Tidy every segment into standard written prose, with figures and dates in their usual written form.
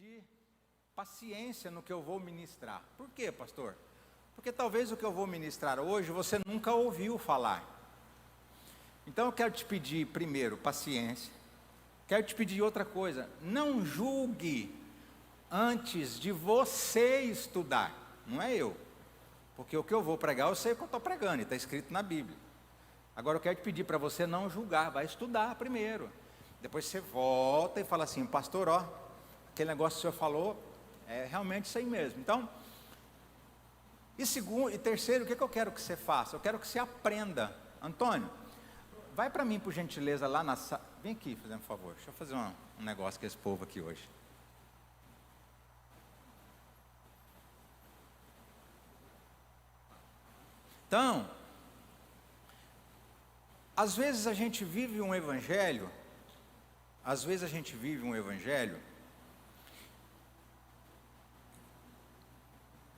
pedir paciência no que eu vou ministrar. Por quê, pastor? Porque talvez o que eu vou ministrar hoje você nunca ouviu falar. Então eu quero te pedir primeiro paciência. Quero te pedir outra coisa: não julgue antes de você estudar, não é eu. Porque o que eu vou pregar eu sei o que eu estou pregando, e está escrito na Bíblia. Agora eu quero te pedir para você não julgar, vai estudar primeiro. Depois você volta e fala assim: pastor, ó, aquele negócio que o senhor falou, é realmente isso aí mesmo. Então, e segundo, e terceiro, o que eu quero que você faça? Eu quero que você aprenda. Antônio, vai para mim, por gentileza, lá na sala. Vem aqui, fazendo um favor. Deixa eu fazer um negócio com esse povo aqui hoje. Então, às vezes a gente vive um evangelho,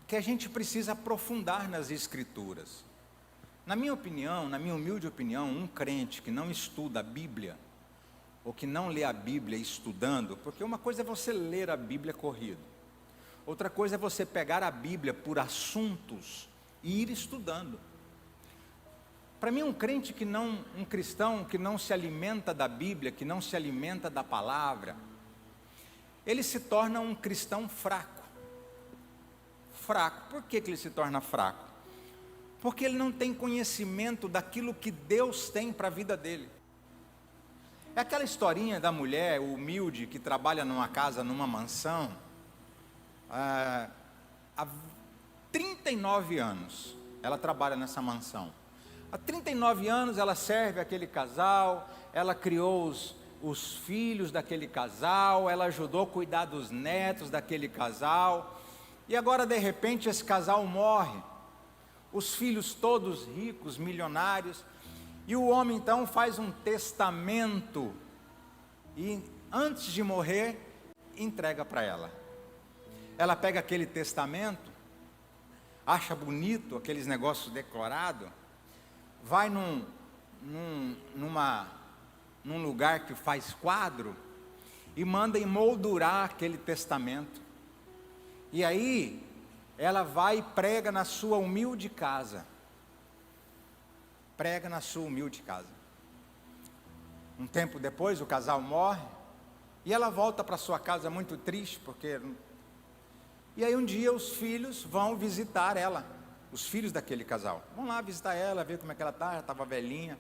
que a gente precisa aprofundar nas escrituras. Na minha opinião, na minha humilde opinião, um crente que não estuda a Bíblia, ou que não lê a Bíblia estudando, porque uma coisa é você ler a Bíblia corrido, outra coisa é você pegar a Bíblia por assuntos e ir estudando. Para mim, um cristão que não se alimenta da Bíblia, que não se alimenta da palavra, ele se torna um cristão fraco. Fraco. Por que ele se torna fraco? Porque ele não tem conhecimento daquilo que Deus tem para a vida dele. É aquela historinha da mulher humilde que trabalha numa casa, numa mansão, há 39 anos ela trabalha nessa mansão. Há 39 anos ela serve aquele casal, ela criou os filhos daquele casal, ela ajudou a cuidar dos netos daquele casal, e agora de repente esse casal morre, os filhos todos ricos, milionários, e o homem então faz um testamento, e antes de morrer, entrega para ela. Ela pega aquele testamento, acha bonito aqueles negócios decorados, vai num lugar que faz quadro e manda emoldurar aquele testamento. E aí ela vai e prega na sua humilde casa. Prega na sua humilde casa. Um tempo depois o casal morre e ela volta para sua casa muito triste, porque... E aí um dia os filhos vão visitar ela. Os filhos daquele casal vão lá visitar ela, ver como é que ela está, já estava velhinha.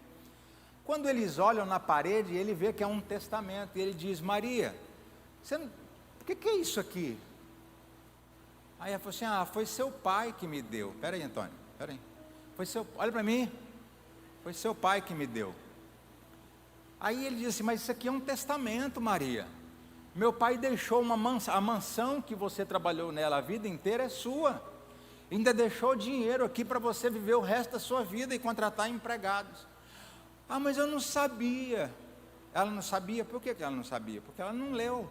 Quando eles olham na parede, ele vê que é um testamento, e ele diz: Maria, o que é isso aqui? Aí ela falou assim: foi seu pai que me deu. Espera aí, Antônio, espera aí. Olha para mim, foi seu pai que me deu. Aí ele diz assim: mas isso aqui é um testamento, Maria. Meu pai deixou a mansão que você trabalhou nela a vida inteira é sua. Ainda deixou dinheiro aqui para você viver o resto da sua vida e contratar empregados. Mas eu não sabia. Ela não sabia. Por que ela não sabia? Porque ela não leu.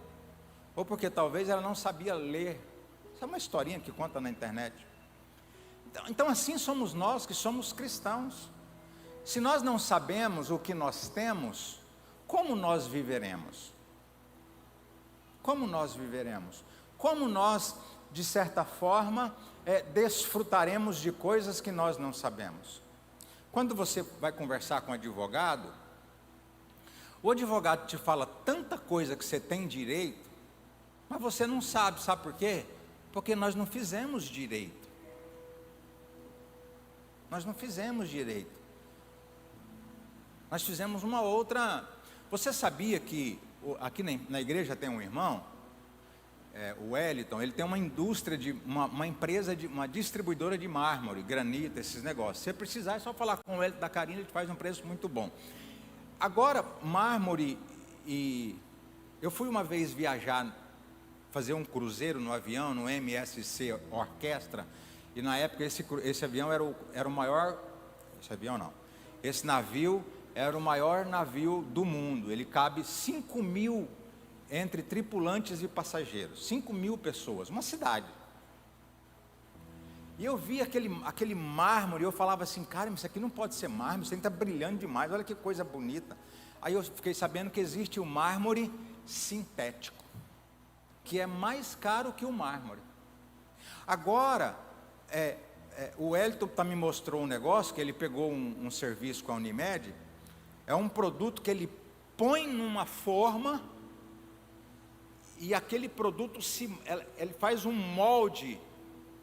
Ou porque talvez ela não sabia ler. Isso é uma historinha que conta na internet. Então assim somos nós que somos cristãos. Se nós não sabemos o que nós temos, como nós viveremos? Como nós viveremos? Como nós, de certa forma, desfrutaremos de coisas que nós não sabemos? Quando você vai conversar com um advogado, o advogado te fala tanta coisa que você tem direito, mas você não sabe. Sabe por quê? Porque nós não fizemos direito. Nós não fizemos direito. Nós fizemos uma outra... Você sabia que aqui na igreja tem um irmão, o Wellington, ele tem uma indústria, uma empresa, uma distribuidora de mármore, granito, esses negócios. Se você precisar, é só falar com o Wellington da Carina, ele faz um preço muito bom. Agora, mármore, eu fui uma vez viajar, fazer um cruzeiro no avião, no MSC Orquestra, e na época esse avião era o maior, esse navio era o maior navio do mundo, ele cabe 5.000 entre tripulantes e passageiros, 5.000 pessoas, uma cidade. E eu vi aquele mármore, e eu falava assim: cara, isso aqui não pode ser mármore, isso aqui está brilhando demais, olha que coisa bonita. Aí eu fiquei sabendo que existe o mármore sintético. que é mais caro que o mármore. Agora, o Elton me mostrou um negócio, que ele pegou um serviço com a Unimed, é um produto que ele põe numa forma, e aquele produto, ele faz um molde,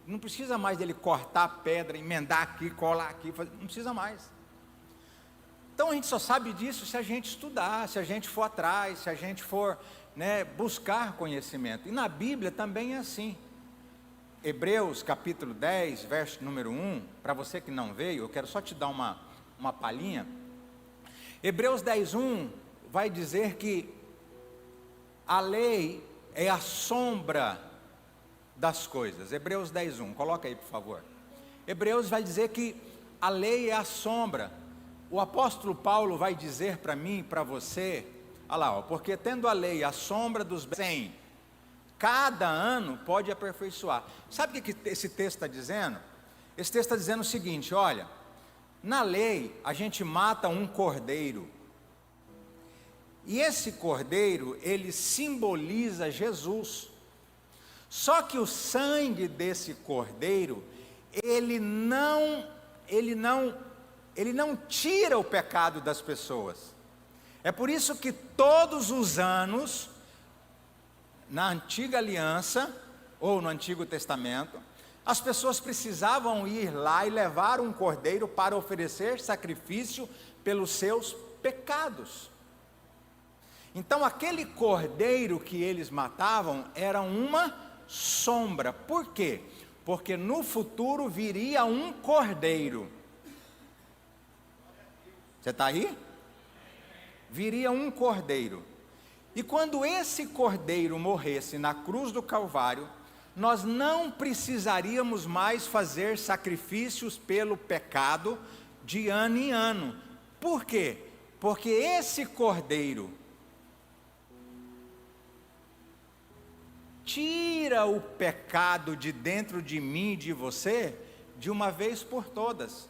não precisa mais dele cortar a pedra, emendar aqui, colar aqui, não precisa mais. Então a gente só sabe disso se a gente estudar, se a gente for atrás, se a gente for, buscar conhecimento. E na Bíblia também é assim. Hebreus capítulo 10, verso número 1, para você que não veio, eu quero só te dar uma palhinha. Hebreus 10, 1 vai dizer que a lei é a sombra das coisas. Hebreus 10, 1, coloca aí por favor. Hebreus vai dizer que a lei é a sombra. O apóstolo Paulo vai dizer para mim e para você, olha lá, porque tendo a lei a sombra dos bens, cada ano pode aperfeiçoar. Sabe o que esse texto está dizendo? Esse texto está dizendo o seguinte, olha, na lei a gente mata um cordeiro, e esse cordeiro, ele simboliza Jesus. Só que o sangue desse cordeiro, ele não tira o pecado das pessoas. É por isso que todos os anos, na antiga aliança, ou no Antigo Testamento, as pessoas precisavam ir lá e levar um cordeiro para oferecer sacrifício pelos seus pecados. Então aquele cordeiro que eles matavam era uma sombra. Por quê? Porque no futuro viria um cordeiro. Você está aí? Viria um cordeiro. E quando esse cordeiro morresse na cruz do Calvário, nós não precisaríamos mais fazer sacrifícios pelo pecado de ano em ano. Por quê? Porque esse cordeiro tira o pecado de dentro de mim e de você, de uma vez por todas.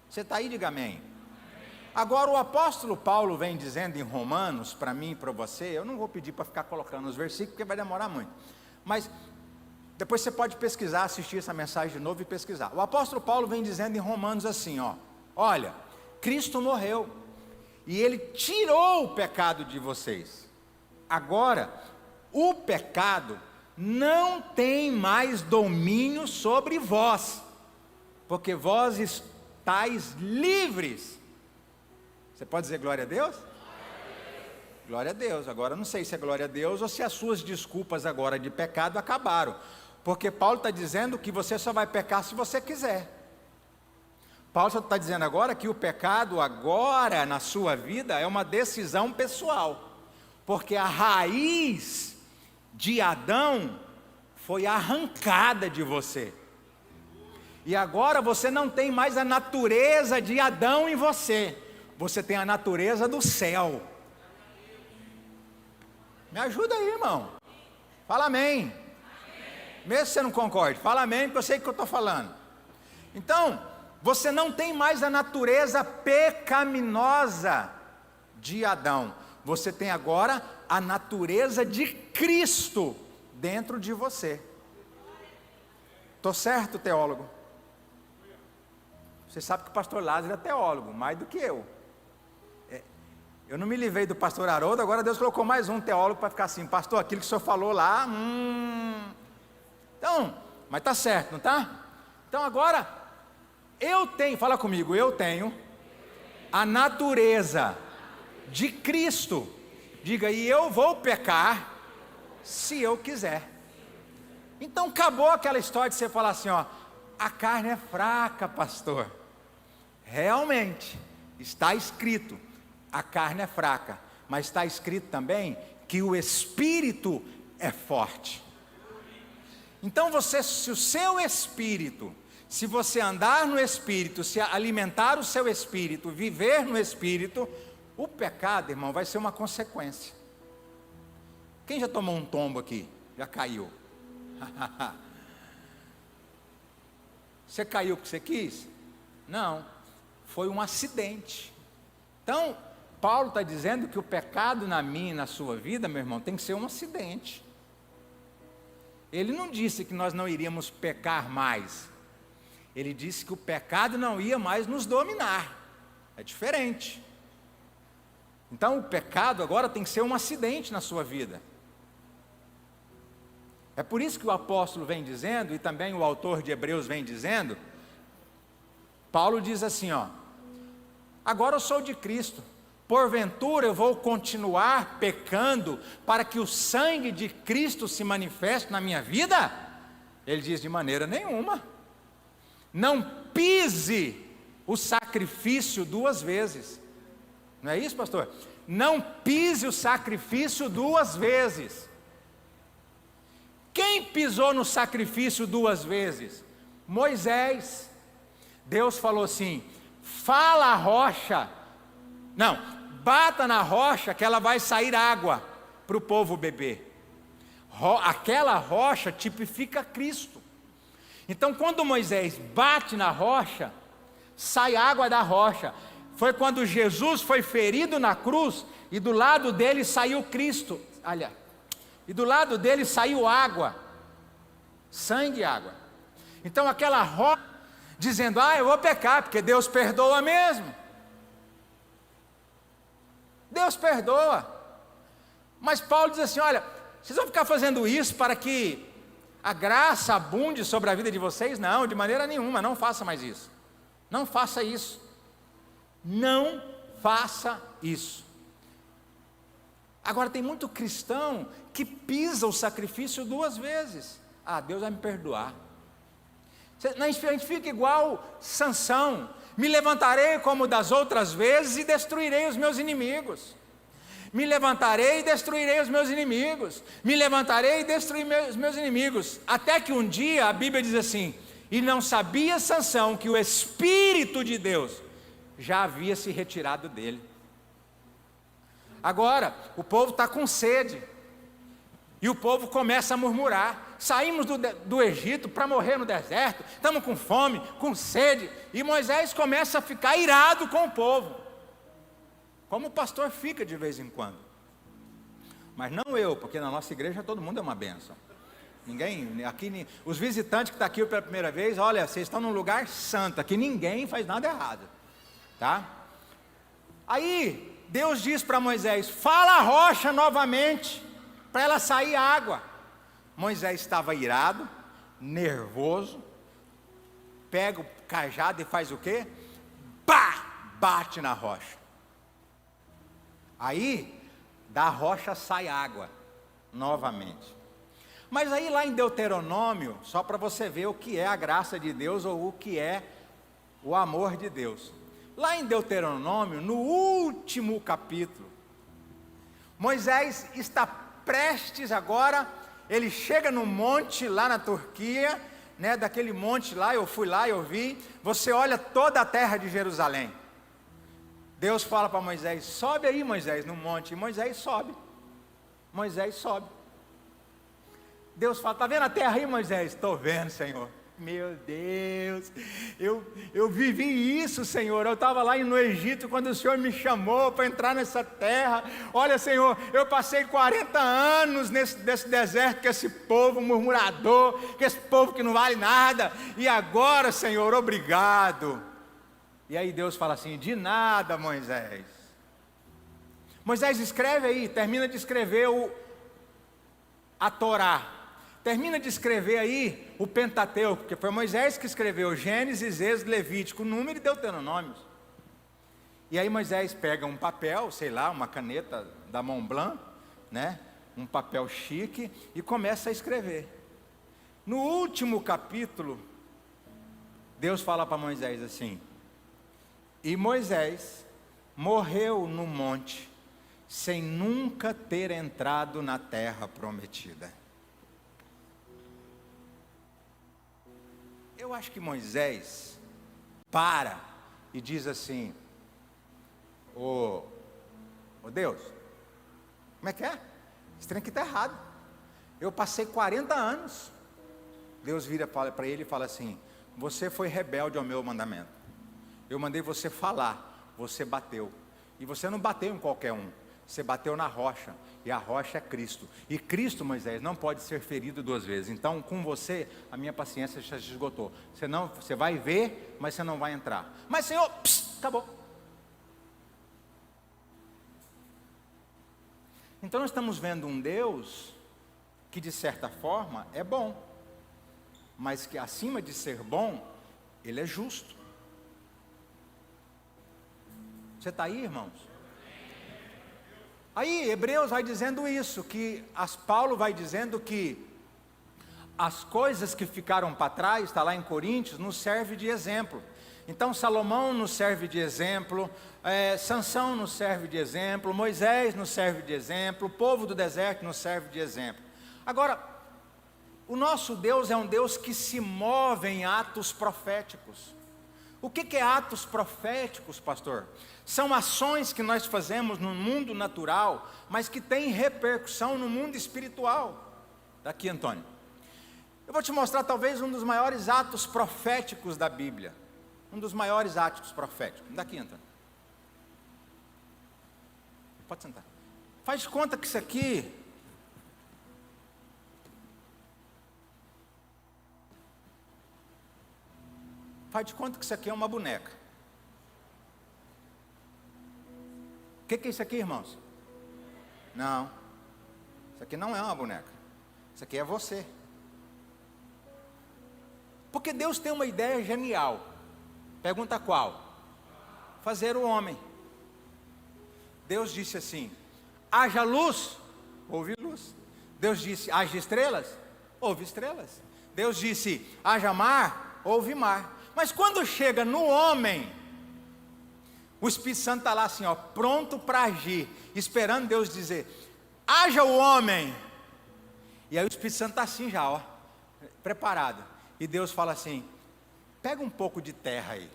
Você está aí? Diga amém. Agora o apóstolo Paulo vem dizendo em Romanos, para mim e para você, eu não vou pedir para ficar colocando os versículos, porque vai demorar muito, mas depois você pode pesquisar, assistir essa mensagem de novo e pesquisar. O apóstolo Paulo vem dizendo em Romanos assim, olha, Cristo morreu, e Ele tirou o pecado de vocês. Agora, o pecado não tem mais domínio sobre vós, porque vós estáis livres. Você pode dizer glória a Deus? Glória a Deus. Agora eu não sei se é glória a Deus ou se as suas desculpas agora de pecado acabaram, porque Paulo está dizendo que você só vai pecar se você quiser. Paulo está dizendo agora que o pecado agora na sua vida é uma decisão pessoal, porque a raiz de Adão foi arrancada de você, e agora você não tem mais a natureza de Adão em você, você tem a natureza do céu. Me ajuda aí, irmão. Fala amém. Mesmo que você não concorde, fala amém, porque eu sei o que eu estou falando. Então, você não tem mais a natureza pecaminosa de Adão. Você tem agora a natureza de Cristo dentro de você. Estou certo, teólogo? Você sabe que o pastor Lázaro é teólogo, mais do que eu. Eu não me livrei do pastor Haroldo, agora Deus colocou mais um teólogo para ficar assim, pastor, aquilo que o senhor falou lá, Então, mas está certo, não está? Então agora, eu tenho, fala comigo, eu tenho a natureza de Cristo. Diga, e eu vou pecar se eu quiser. Então acabou aquela história de você falar assim, a carne é fraca, pastor. Realmente, está escrito, a carne é fraca, mas está escrito também que o espírito é forte. Então se o seu espírito, se você andar no espírito, se alimentar o seu espírito, viver no espírito, o pecado, irmão, vai ser uma consequência. Quem já tomou um tombo aqui? Já caiu? Você caiu porque você quis? Não, foi um acidente. Então, Paulo está dizendo que o pecado na minha e na sua vida, meu irmão, tem que ser um acidente. Ele não disse que nós não iríamos pecar mais. Ele disse que o pecado não ia mais nos dominar. É diferente. Então o pecado agora tem que ser um acidente na sua vida. É por isso que o apóstolo vem dizendo, e também o autor de Hebreus vem dizendo, Paulo diz assim, ó: agora eu sou de Cristo, porventura eu vou continuar pecando para que o sangue de Cristo se manifeste na minha vida? Ele diz: de maneira nenhuma. Não pise o sacrifício duas vezes. Não é isso, pastor? Não pise o sacrifício duas vezes. Quem pisou no sacrifício duas vezes? Moisés. Deus falou assim: fala a rocha, não, bata na rocha que ela vai sair água para o povo beber. Aquela rocha tipifica Cristo. Então quando Moisés bate na rocha, sai água da rocha. Foi quando Jesus foi ferido na cruz, e do lado dele saiu Cristo, olha, e do lado dele saiu água, sangue e água. Então aquela rocha, dizendo: eu vou pecar, porque Deus perdoa mesmo. Deus perdoa. Mas Paulo diz assim: olha, vocês vão ficar fazendo isso para que a graça abunde sobre a vida de vocês? Não, de maneira nenhuma, não faça mais isso. Não faça isso. Não faça isso. Agora tem muito cristão que pisa o sacrifício duas vezes. Deus vai me perdoar. A gente fica igual Sansão: me levantarei como das outras vezes e destruirei os meus inimigos. Me levantarei e destruirei os meus inimigos. Me levantarei e destruirei os meus inimigos. Até que um dia a Bíblia diz assim: e não sabia Sansão que o Espírito de Deus já havia se retirado dele. Agora o povo está com sede, e o povo começa a murmurar: saímos do Egito para morrer no deserto, estamos com fome, com sede. E Moisés começa a ficar irado com o povo, como o pastor fica de vez em quando. Mas não eu, porque na nossa igreja todo mundo é uma bênção. Ninguém, aqui, os visitantes que estão aqui pela primeira vez, olha, vocês estão num lugar santo, aqui ninguém faz nada errado, tá? Aí Deus diz para Moisés: fala a rocha novamente, para ela sair água. Moisés estava irado, nervoso, pega o cajado e faz o quê? Bate na rocha. Aí da rocha sai água novamente. Mas aí lá em Deuteronômio, só para você ver o que é a graça de Deus, ou o que é o amor de Deus. Lá em Deuteronômio, no último capítulo, Moisés está prestes agora, ele chega no monte lá na Turquia, né, daquele monte lá, eu fui lá, eu vi, você olha toda a terra de Jerusalém. Deus fala para Moisés: sobe aí, Moisés, no monte. E Moisés sobe. Moisés sobe. Deus fala: está vendo a terra aí, Moisés? Estou vendo, Senhor. Meu Deus, eu vivi isso, Senhor. Eu estava lá no Egito quando o Senhor me chamou para entrar nessa terra. Olha, Senhor, eu passei 40 anos nesse deserto com esse povo murmurador, com esse povo que não vale nada. E agora, Senhor, obrigado. E aí Deus fala assim: de nada, Moisés. Moisés escreve aí, termina de escrever a Torá. Termina de escrever aí o Pentateuco, porque foi Moisés que escreveu Gênesis, Êxodo, Levítico, Número e Deuteronômio. E aí Moisés pega um papel, sei lá, uma caneta da Montblanc, né? Um papel chique, e começa a escrever. No último capítulo, Deus fala para Moisés assim: e Moisés morreu no monte, sem nunca ter entrado na terra prometida. Eu acho que Moisés para e diz assim: ô Deus, como é que é? Esse trem aqui está errado. Eu passei 40 anos. Deus vira para ele e fala assim: você foi rebelde ao meu mandamento. Eu mandei você falar, você bateu. E você não bateu em qualquer um. Você bateu na rocha, e a rocha é Cristo. E Cristo, Moisés, não pode ser ferido duas vezes. Então, com você, a minha paciência já se esgotou. Você vai ver, mas você não vai entrar. Mas, Senhor, acabou. Então, nós estamos vendo um Deus que, de certa forma, é bom. Mas que, acima de ser bom, Ele é justo. Você está aí, irmãos? Aí, Hebreus vai dizendo isso, Paulo vai dizendo que as coisas que ficaram para trás, está lá em Coríntios, nos serve de exemplo. Então, Salomão nos serve de exemplo, Sansão nos serve de exemplo, Moisés nos serve de exemplo, o povo do deserto nos serve de exemplo. Agora, o nosso Deus é um Deus que se move em atos proféticos. O que é atos proféticos, pastor? São ações que nós fazemos no mundo natural, mas que têm repercussão no mundo espiritual. Daqui, Antônio. Eu vou te mostrar talvez um dos maiores atos proféticos da Bíblia. Um dos maiores atos proféticos. Daqui, Antônio. Pode sentar. Faz de conta que isso aqui... Faz de conta que isso aqui é uma boneca. O que é isso aqui, irmãos? Não. Isso aqui não é uma boneca. Isso aqui é você. Porque Deus tem uma ideia genial. Pergunta qual? Fazer o homem. Deus disse assim: haja luz, houve luz. Deus disse: haja estrelas, houve estrelas. Deus disse: haja mar, houve mar. Mas quando chega no homem, o Espírito Santo está lá assim, ó, pronto para agir, esperando Deus dizer: haja o homem. E aí o Espírito Santo está assim já, ó, preparado. E Deus fala assim: pega um pouco de terra aí,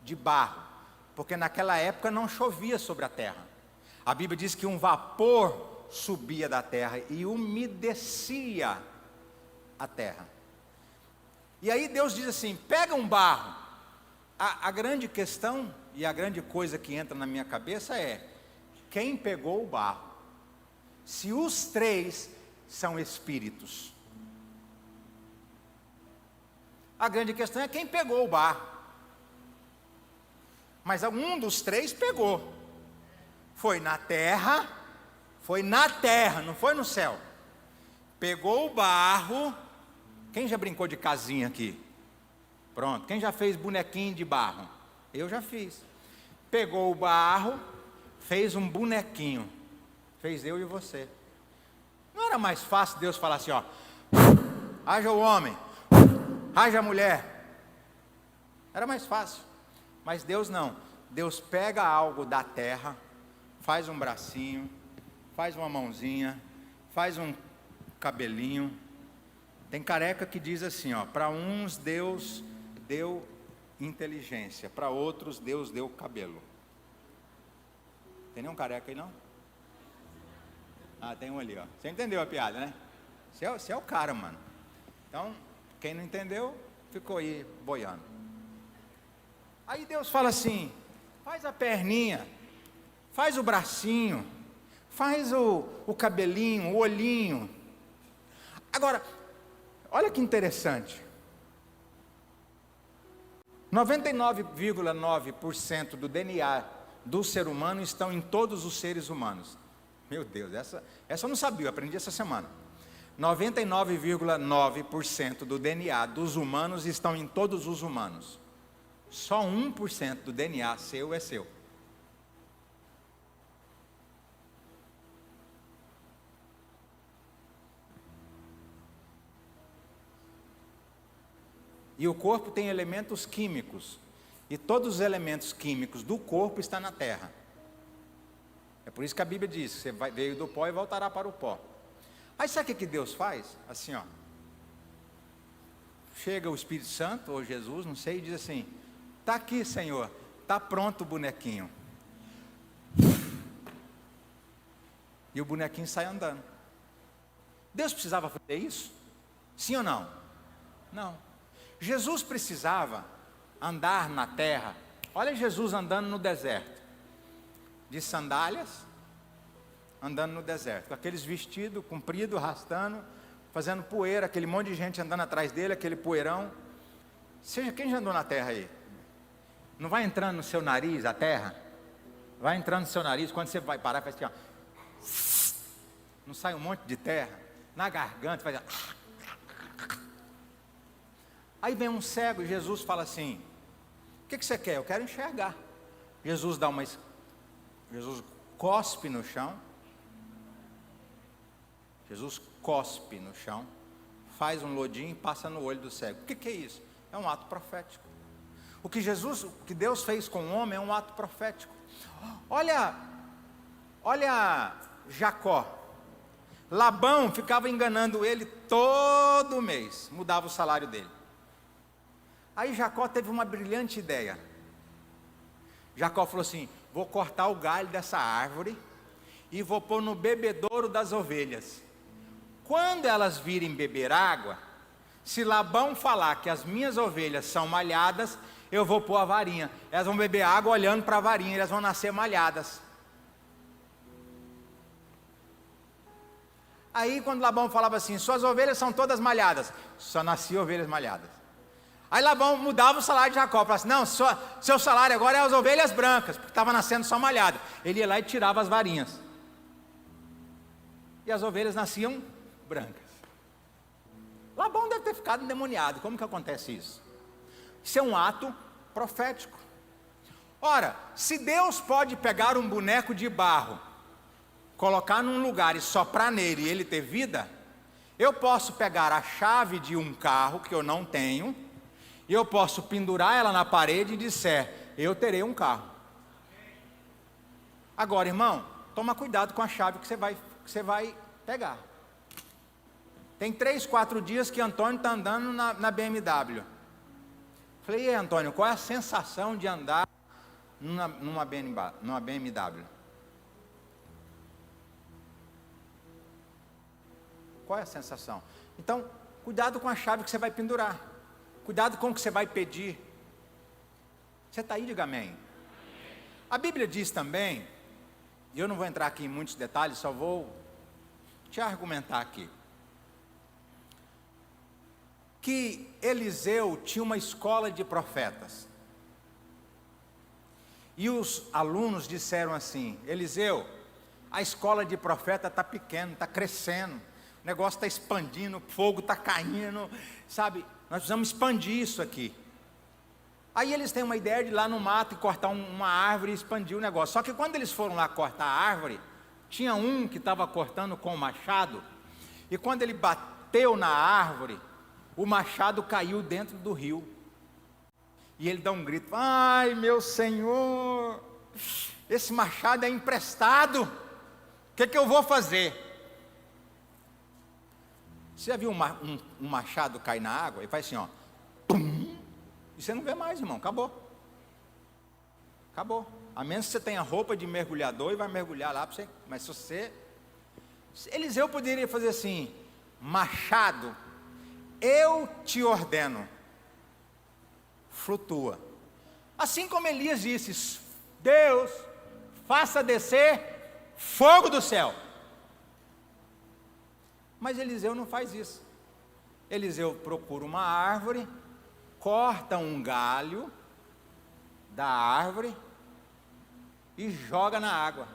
de barro, porque naquela época não chovia sobre a terra. A Bíblia diz que um vapor subia da terra e umedecia a terra. E aí Deus diz assim: pega um barro. A grande questão e a grande coisa que entra na minha cabeça é: quem pegou o barro? Se os três são espíritos, a grande questão é quem pegou o barro. Mas um dos três pegou. Foi na terra, não foi no céu. Pegou o barro. Quem já brincou de casinha aqui? Pronto. Quem já fez bonequinho de barro? Eu já fiz. Pegou o barro, fez um bonequinho. Fez eu e você. Não era mais fácil Deus falar assim, ó: haja o homem, haja a mulher. Era mais fácil. Mas Deus não. Deus pega algo da terra, faz um bracinho, faz uma mãozinha, faz um cabelinho. Tem careca que diz assim, ó: para uns Deus deu inteligência, para outros Deus deu cabelo. Tem nenhum careca aí não? Ah, tem um ali, ó. Você entendeu a piada, né? Você é o cara, mano. Então, quem não entendeu, ficou aí boiando. Aí Deus fala assim: faz a perninha, faz o bracinho, faz o cabelinho, o olhinho. Agora, olha que interessante. 99,9% do DNA do ser humano estão em todos os seres humanos. Meu Deus, essa eu não sabia, eu aprendi essa semana. 99,9% do DNA dos humanos estão em todos os humanos. Só 1% do DNA seu é seu. E o corpo tem elementos químicos. E todos os elementos químicos do corpo estão na terra. É por isso que a Bíblia diz: você veio do pó e voltará para o pó. Aí sabe o que Deus faz? Assim, ó. Chega o Espírito Santo, ou Jesus, não sei, e diz assim: está aqui, Senhor, está pronto o bonequinho. E o bonequinho sai andando. Deus precisava fazer isso? Sim ou não? Não. Jesus precisava andar na terra. Olha Jesus andando no deserto, de sandálias, andando no deserto, com aqueles vestidos compridos, arrastando, fazendo poeira, aquele monte de gente andando atrás dele, aquele poeirão. Seja quem já andou na terra aí, não vai entrando no seu nariz a terra? Vai entrando no seu nariz, quando você vai parar, faz assim, ó, não sai um monte de terra, na garganta, faz assim. Aí vem um cego e Jesus fala assim: o que você quer? Eu quero enxergar. Jesus cospe no chão. Jesus cospe no chão, faz um lodinho e passa no olho do cego. O que é isso? É um ato profético. O que Deus fez com o homem é um ato profético. Olha Jacó. Labão ficava enganando ele todo mês, mudava o salário dele. Aí Jacó teve uma brilhante ideia. Jacó falou assim: vou cortar o galho dessa árvore e vou pôr no bebedouro das ovelhas. Quando elas virem beber água, se Labão falar que as minhas ovelhas são malhadas, eu vou pôr a varinha. Elas vão beber água olhando para a varinha, elas vão nascer malhadas. Aí quando Labão falava assim: suas ovelhas são todas malhadas, só nasciam ovelhas malhadas. Aí Labão mudava o salário de Jacó, falava assim: não, seu salário agora é as ovelhas brancas, porque estava nascendo só malhada. Ele ia lá e tirava as varinhas, e as ovelhas nasciam brancas. Labão deve ter ficado endemoniado. Como que acontece isso? Isso é um ato profético. Ora, se Deus pode pegar um boneco de barro, colocar num lugar e soprar nele e ele ter vida, eu posso pegar a chave de um carro que eu não tenho, e eu posso pendurar ela na parede e disser: eu terei um carro. Agora, irmão, toma cuidado com a chave que você vai pegar. Tem 3, 4 dias que Antônio está andando na BMW. Falei: e aí, Antônio, qual é a sensação de andar numa BMW? Qual é a sensação? Então, cuidado com a chave que você vai pendurar. Cuidado com o que você vai pedir. Você está aí, diga amém. A Bíblia diz também, e eu não vou entrar aqui em muitos detalhes, só vou te argumentar aqui, que Eliseu tinha uma escola de profetas. E os alunos disseram assim: Eliseu, a escola de profeta está pequena, está crescendo, o negócio está expandindo, o fogo está caindo, sabe? Nós precisamos expandir isso aqui. Aí eles têm uma ideia de ir lá no mato e cortar uma árvore e expandir o negócio. Só que quando eles foram lá cortar a árvore, tinha um que estava cortando com o machado, e quando ele bateu na árvore, o machado caiu dentro do rio. E ele dá um grito: ai meu Senhor, esse machado é emprestado, o que eu vou fazer? Você já viu um machado cair na água e faz assim, ó, pum, e você não vê mais, irmão, acabou. A menos que você tenha roupa de mergulhador e vai mergulhar lá para você. Mas se você... Eliseu poderia fazer assim: machado, eu te ordeno, flutua. Assim como Elias disse: Deus, faça descer fogo do céu. Mas Eliseu não faz isso. Eliseu procura uma árvore, corta um galho da árvore e joga na água.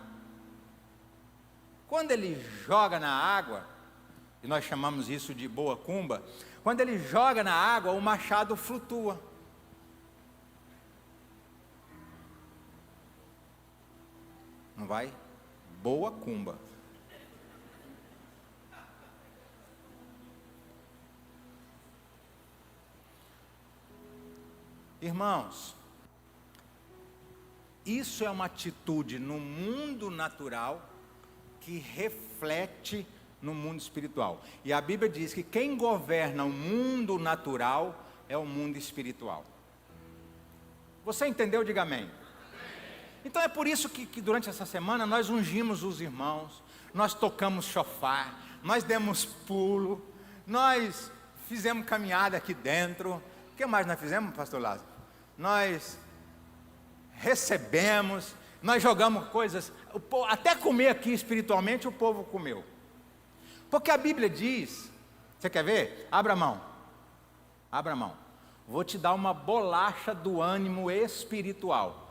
Quando ele joga na água, e nós chamamos isso de boa cumba, quando ele joga na água, o machado flutua. Não vai? Boa cumba. Irmãos, isso é uma atitude no mundo natural que reflete no mundo espiritual. E a Bíblia diz que quem governa o mundo natural é o mundo espiritual. Você entendeu? Diga amém. Então é por isso que durante essa semana nós ungimos os irmãos, nós tocamos chofar, nós demos pulo, nós fizemos caminhada aqui dentro. O que mais nós fizemos, pastor Lázaro? Nós recebemos, nós jogamos coisas, até comer aqui espiritualmente o povo comeu. Porque a Bíblia diz, você quer ver? Abra a mão. Abra a mão. Vou te dar uma bolacha do ânimo espiritual.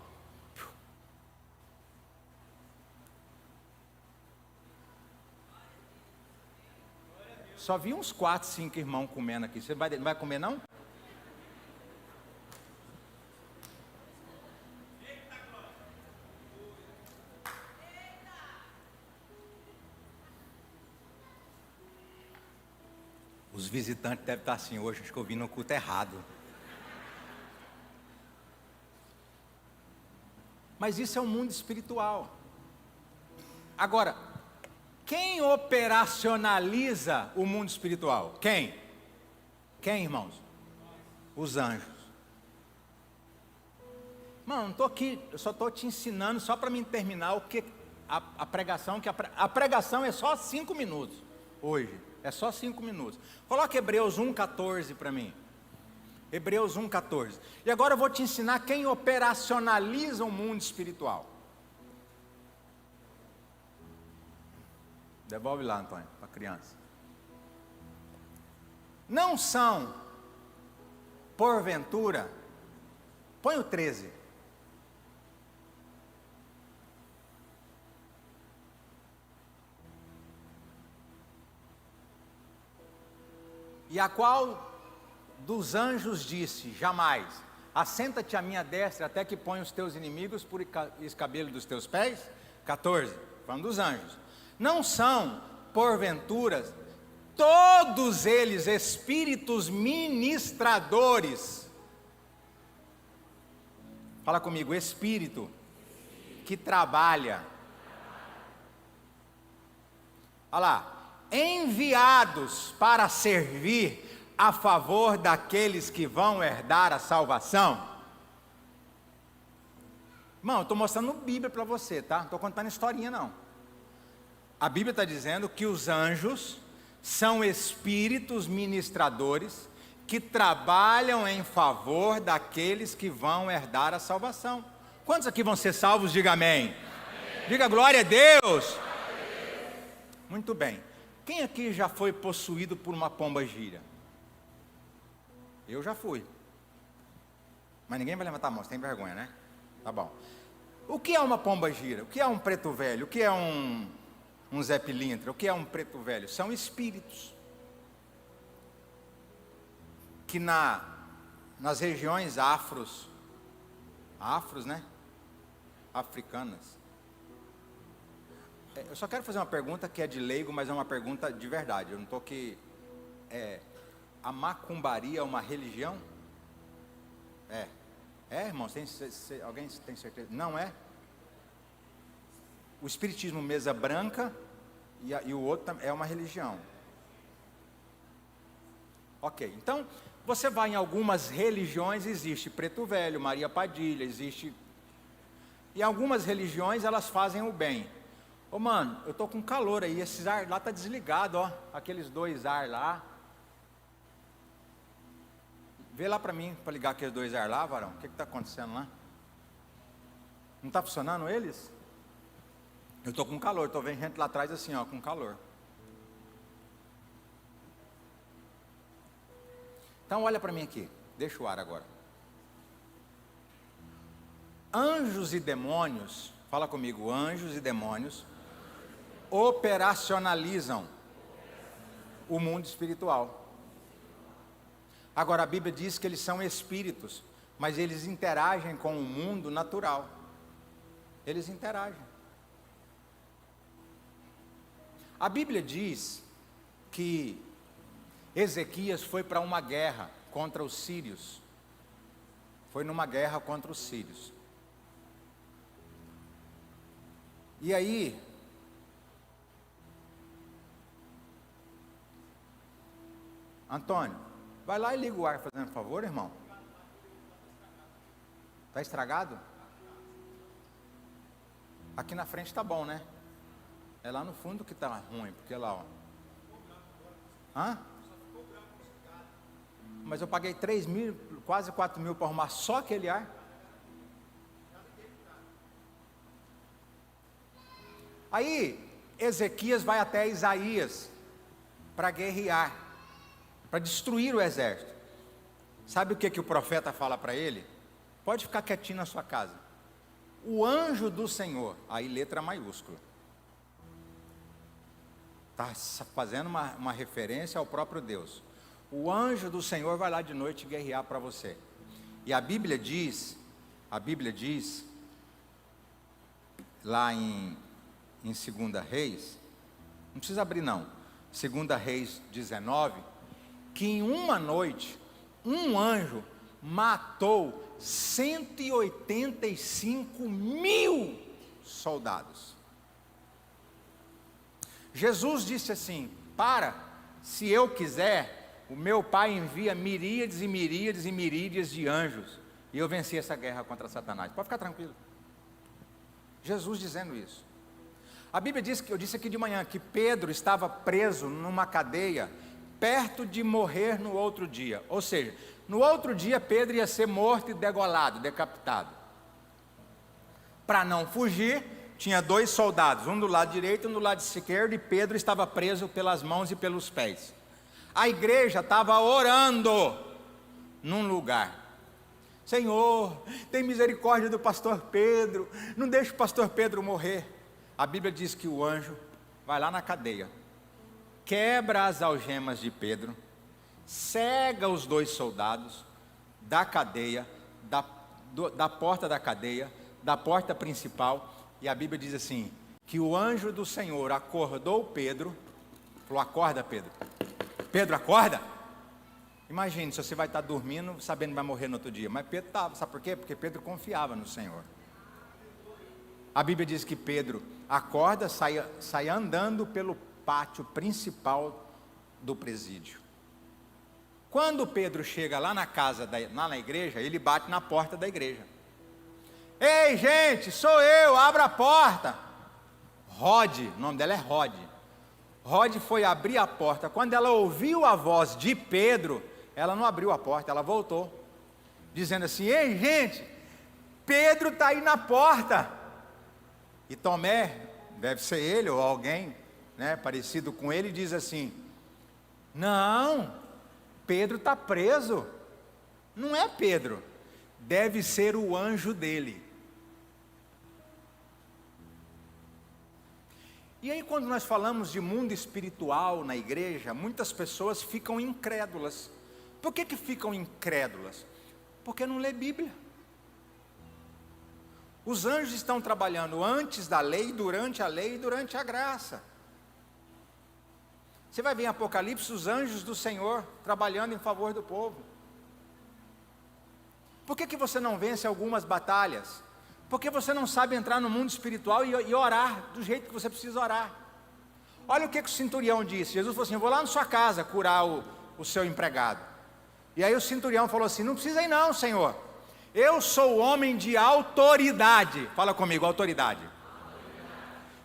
Só vi uns 4, 5 irmãos comendo aqui. Você não vai comer não? Os visitantes devem estar assim hoje, acho que eu vim no culto errado. Mas isso é um mundo espiritual. Agora, quem operacionaliza o mundo espiritual? Quem? Quem, irmãos? Os anjos. Mano, não estou aqui, eu só estou te ensinando só para mim terminar o que a pregação, a pregação é só 5 minutos hoje. É só 5 minutos. Coloca Hebreus 1,14 para mim. Hebreus 1,14. E agora eu vou te ensinar quem operacionaliza o mundo espiritual. Devolve lá, Antônio, para a criança. Não são, porventura, põe o 13. E a qual dos anjos disse, jamais, assenta-te à minha destra até que ponha os teus inimigos por escabelo dos teus pés? 14, falando dos anjos. Não são, porventura, todos eles espíritos ministradores? Fala comigo, espírito que trabalha. Olha lá. Enviados para servir a favor daqueles que vão herdar a salvação. Irmão, eu estou mostrando Bíblia para você, tá? Não estou contando historinha não. A Bíblia está dizendo que os anjos são espíritos ministradores que trabalham em favor daqueles que vão herdar a salvação. Quantos aqui vão ser salvos? Diga amém. Amém. Diga glória a Deus. Muito bem. Quem aqui já foi possuído por uma pomba gira? Eu já fui. Mas ninguém vai levantar a mão, você tem vergonha, né? Tá bom. O que é uma pomba gira? O que é um preto velho? O que é um Zé Pilintra? O que é um preto velho? São espíritos que nas regiões afros, né? Africanas. Eu só quero fazer uma pergunta que é de leigo, mas é uma pergunta de verdade. Eu não estou aqui. A macumbaria é uma religião? Irmão? Alguém tem certeza? Não é? O espiritismo mesa branca e o outro é uma religião. Ok, então você vai em algumas religiões, existe Preto Velho, Maria Padilha, existe. E algumas religiões elas fazem o bem. Ô mano, eu tô com calor aí, esses ar lá tá desligado, ó, aqueles 2 ar lá. Vê lá para mim, para ligar aqueles 2 ar lá, varão, o que está acontecendo lá? Não está funcionando eles? Eu tô com calor, tô vendo gente lá atrás assim, ó, com calor. Então olha para mim aqui, deixa o ar agora. Anjos e demônios, fala comigo, anjos e demônios operacionalizam o mundo espiritual. Agora a Bíblia diz que eles são espíritos, mas eles interagem com o mundo natural. Eles interagem. A Bíblia diz que Ezequias foi para uma guerra contra os sírios. Foi numa guerra contra os sírios. E aí, Antônio, vai lá e liga o ar, fazendo favor, irmão. Está estragado? Aqui na frente está bom, né? É lá no fundo que está ruim, porque lá, ó. Hã? Mas eu paguei 3 mil, quase 4 mil para arrumar só aquele ar. Aí Ezequias vai até Isaías para guerrear, para destruir o exército. Sabe o que o profeta fala para ele? Pode ficar quietinho na sua casa. O anjo do Senhor, aí letra maiúscula, está fazendo uma referência ao próprio Deus. O anjo do Senhor vai lá de noite guerrear para você. E a Bíblia diz lá em 2 Reis, não precisa abrir não, 2 Reis 19, que em uma noite, um anjo matou 185.000 soldados. Jesus disse assim: se eu quiser, o meu Pai envia miríades e miríades e miríades de anjos, e eu venci essa guerra contra Satanás. Pode ficar tranquilo. Jesus dizendo isso. A Bíblia diz, que eu disse aqui de manhã, que Pedro estava preso numa cadeia, perto de morrer no outro dia. Ou seja, no outro dia Pedro ia ser morto e degolado, decapitado. Para não fugir, tinha 2 soldados, um do lado direito e um do lado esquerdo, e Pedro estava preso pelas mãos e pelos pés. A igreja estava orando num lugar. Senhor, tem misericórdia do pastor Pedro, não deixe o pastor Pedro morrer. A Bíblia diz que o anjo vai lá na cadeia, quebra as algemas de Pedro, cega os 2 soldados da cadeia, da porta da cadeia, da porta principal, e a Bíblia diz assim, que o anjo do Senhor acordou Pedro, falou: acorda, Pedro. Pedro, acorda. Imagine se você vai estar dormindo sabendo que vai morrer no outro dia. Mas Pedro estava, sabe por quê? Porque Pedro confiava no Senhor. A Bíblia diz que Pedro acorda, sai andando pelo pátio principal do presídio. Quando Pedro chega lá na casa, lá na igreja, ele bate na porta da igreja. Ei, gente, sou eu, abra a porta. Rod, o nome dela é Rod. Rod foi abrir a porta. Quando ela ouviu a voz de Pedro, ela não abriu a porta, ela voltou, dizendo assim: ei, gente, Pedro está aí na porta. E Tomé, deve ser ele ou alguém, né, parecido com ele, diz assim: não, Pedro está preso. Não é Pedro, deve ser o anjo dele. E aí, quando nós falamos de mundo espiritual na igreja, muitas pessoas ficam incrédulas. Por que ficam incrédulas? Porque não lê Bíblia. Os anjos estão trabalhando antes da lei, durante a lei e durante a graça. Você vai ver em Apocalipse os anjos do Senhor trabalhando em favor do povo. Por que você não vence algumas batalhas? Porque você não sabe entrar no mundo espiritual e orar do jeito que você precisa orar. Olha o que o centurião disse. Jesus falou assim: eu vou lá na sua casa curar o seu empregado. E aí o centurião falou assim: não precisa ir não, Senhor. Eu sou homem de autoridade. Fala comigo, autoridade.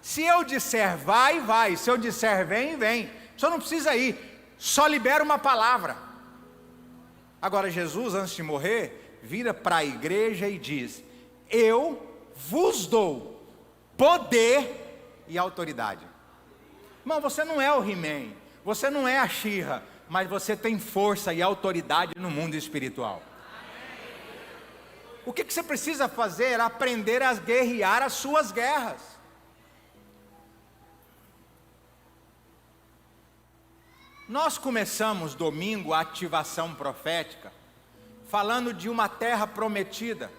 Se eu disser vai, vai. Se eu disser vem, vem. O senhor não precisa ir, só libera uma palavra. Agora Jesus, antes de morrer, vira para a igreja e diz: eu vos dou poder e autoridade. Irmão, você não é o He-Man, você não é a She-Ra, mas você tem força e autoridade no mundo espiritual. O que você precisa fazer é aprender a guerrear as suas guerras. Nós começamos domingo a ativação profética, falando de uma terra prometida,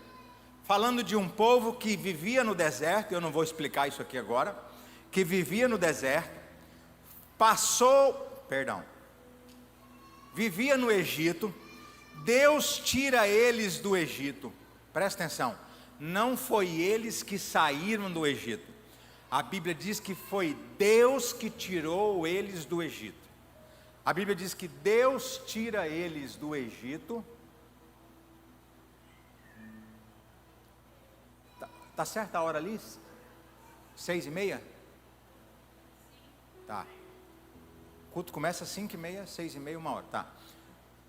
falando de um povo que vivia no deserto. Eu não vou explicar isso aqui agora, que vivia no deserto, vivia no Egito, Deus tira eles do Egito, presta atenção, não foi eles que saíram do Egito, a Bíblia diz que foi Deus que tirou eles do Egito. A Bíblia diz que Deus tira eles do Egito. Tá certa a hora ali? 6:30? Tá. O culto começa às 5:30, 6:30, 1 hora. Tá.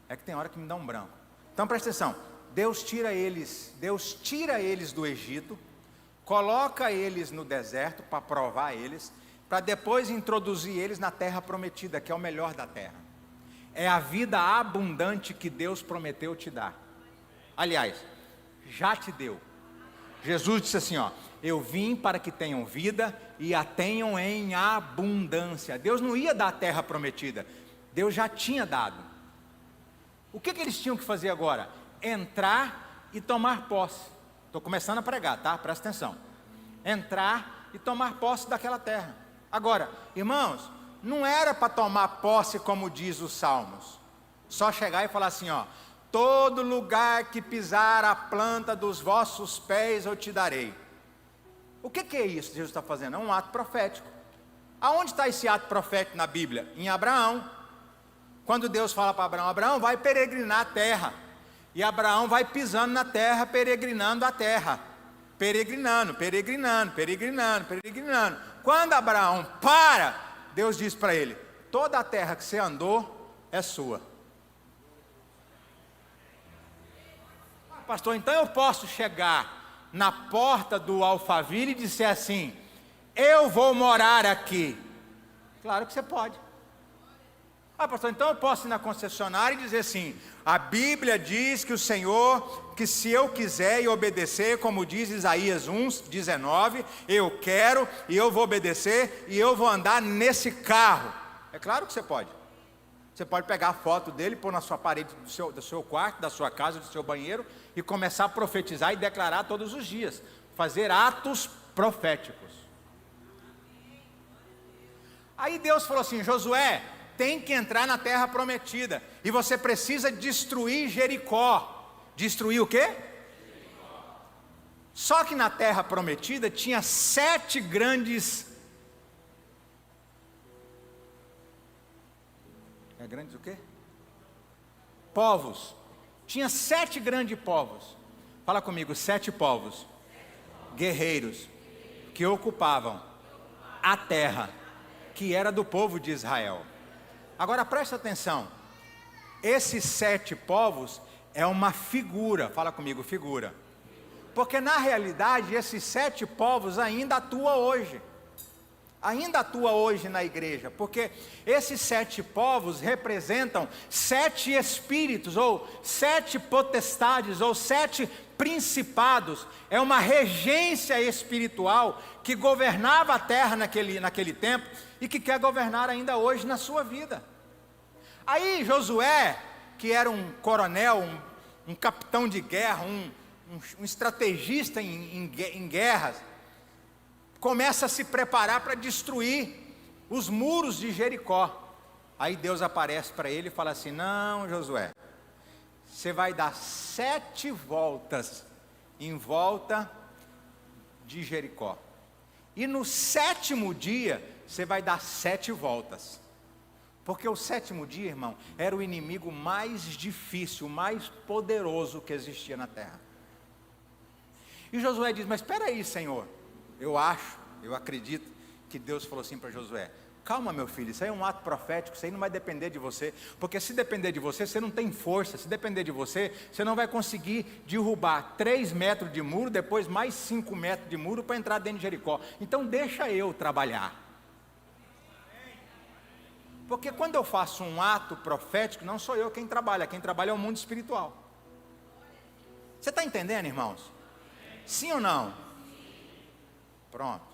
É que tem hora que me dá um branco. Então presta atenção. Deus tira eles do Egito, coloca eles no deserto para provar eles, para depois introduzir eles na terra prometida, que é o melhor da terra. É a vida abundante que Deus prometeu te dar. Aliás, já te deu. Jesus disse assim, eu vim para que tenham vida e a tenham em abundância. Deus não ia dar a terra prometida, Deus já tinha dado. O que eles tinham que fazer agora? Entrar e tomar posse. Estou começando a pregar, tá? Presta atenção. Entrar e tomar posse daquela terra. Agora, irmãos, não era para tomar posse como diz os Salmos. Só chegar e falar assim, todo lugar que pisar a planta dos vossos pés eu te darei. O que é isso que Jesus está fazendo? É um ato profético. Aonde está esse ato profético na Bíblia? Em Abraão. Quando Deus fala para Abraão, Abraão vai peregrinar a terra. E Abraão vai pisando na terra, peregrinando a terra. Peregrinando. Quando Abraão para, Deus diz para ele, toda a terra que você andou é sua. Pastor, então eu posso chegar na porta do Alphaville e dizer assim, eu vou morar aqui. Claro que você pode. Pastor, então eu posso ir na concessionária e dizer assim, a Bíblia diz que o Senhor, que se eu quiser e obedecer, como diz Isaías 1:19, eu quero e eu vou obedecer e eu vou andar nesse carro. É claro que você pode. Você pode pegar a foto dele, pôr na sua parede do seu quarto, da sua casa, do seu banheiro e começar a profetizar e declarar todos os dias. Fazer atos proféticos. Aí Deus falou assim, Josué, tem que entrar na terra prometida. E você precisa destruir Jericó. Destruir o quê? Jericó. Só que na terra prometida tinha 7 grandes... grandes o quê? Povos. Tinha 7 grandes povos. Fala comigo, 7 povos. Guerreiros. Que ocupavam a terra. Que era do povo de Israel. Agora presta atenção, esses 7 povos é uma figura, fala comigo, figura, porque na realidade esses 7 povos ainda atuam hoje na igreja, porque esses 7 povos representam 7 espíritos, ou 7 potestades, ou 7 principados, é uma regência espiritual que governava a terra naquele tempo, e que quer governar ainda hoje na sua vida. Aí Josué, que era um coronel, um capitão de guerra, um estrategista em guerras, começa a se preparar para destruir os muros de Jericó. Aí Deus aparece para ele e fala assim, não Josué, você vai dar 7 voltas em volta de Jericó. E no 7º dia, você vai dar 7 voltas. Porque o 7º dia, irmão, era o inimigo mais difícil, mais poderoso que existia na terra. E Josué diz, mas espera aí, Senhor. Eu acredito que Deus falou assim para Josué, calma meu filho, isso aí é um ato profético, isso aí não vai depender de você. Porque se depender de você, você não tem força. Se depender de você, você não vai conseguir derrubar 3 metros de muro, depois mais 5 metros de muro para entrar dentro de Jericó. Então deixa eu trabalhar. Porque quando eu faço um ato profético, não sou eu quem trabalha é o mundo espiritual. Você está entendendo, irmãos? Sim ou não? Pronto.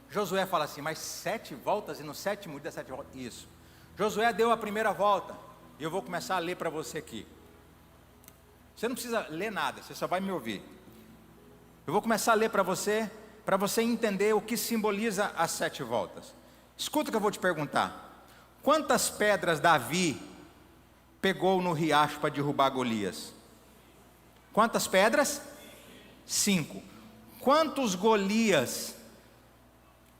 Josué fala assim, mas 7 voltas e no 7º dia 7 voltas? Isso. Josué deu a primeira volta, e eu vou começar a ler para você aqui. Você não precisa ler nada, você só vai me ouvir. Eu vou começar a ler para você entender o que simboliza as 7 voltas. Escuta o que eu vou te perguntar. Quantas pedras Davi pegou no riacho para derrubar Golias? Quantas pedras? 5. Quantos Golias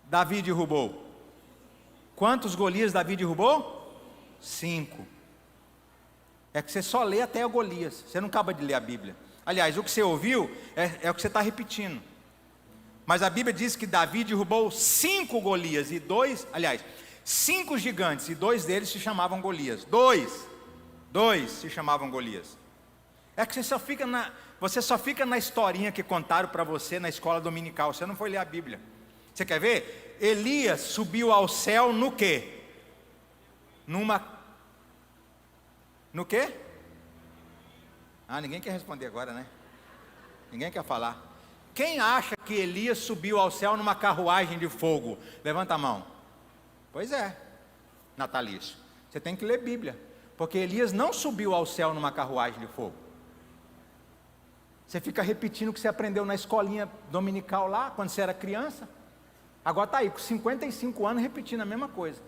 Davi derrubou? Quantos Golias Davi derrubou? 5. É que você só lê até o Golias, você não acaba de ler a Bíblia. Aliás, o que você ouviu é o que você está repetindo. Mas a Bíblia diz que Davi derrubou 5 Golias e 5 gigantes, e 2 deles se chamavam Golias. 2 se chamavam Golias. É que você só fica na historinha que contaram para você na escola dominical. Você não foi ler a Bíblia. Você quer ver? Elias subiu ao céu no quê? No quê? Ninguém quer responder agora, né? Ninguém quer falar. Quem acha que Elias subiu ao céu numa carruagem de fogo? Levanta a mão. Pois é, natalício. Você tem que ler Bíblia, porque Elias não subiu ao céu numa carruagem de fogo. Você fica repetindo o que você aprendeu na escolinha dominical lá, quando você era criança. Agora está aí, com 55 anos, repetindo a mesma coisa.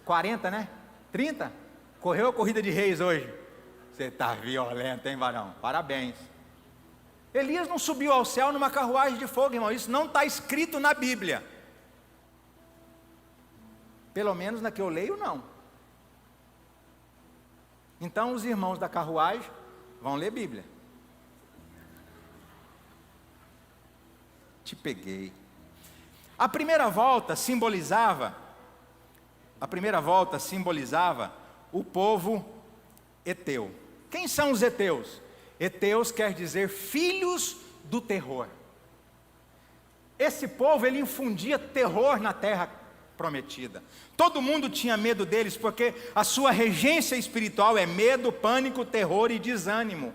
40, né? 30? Correu a corrida de reis hoje. Você está violento, hein, varão? Parabéns. Elias não subiu ao céu numa carruagem de fogo, irmão. Isso não está escrito na Bíblia. Pelo menos na que eu leio, não. Então os irmãos da carruagem vão ler Bíblia. Te peguei. A primeira volta simbolizava o povo heteu. Quem são os heteus? Heteus quer dizer filhos do terror. Esse povo, ele infundia terror na terra prometida. Todo mundo tinha medo deles, porque a sua regência espiritual é medo, pânico, terror e desânimo.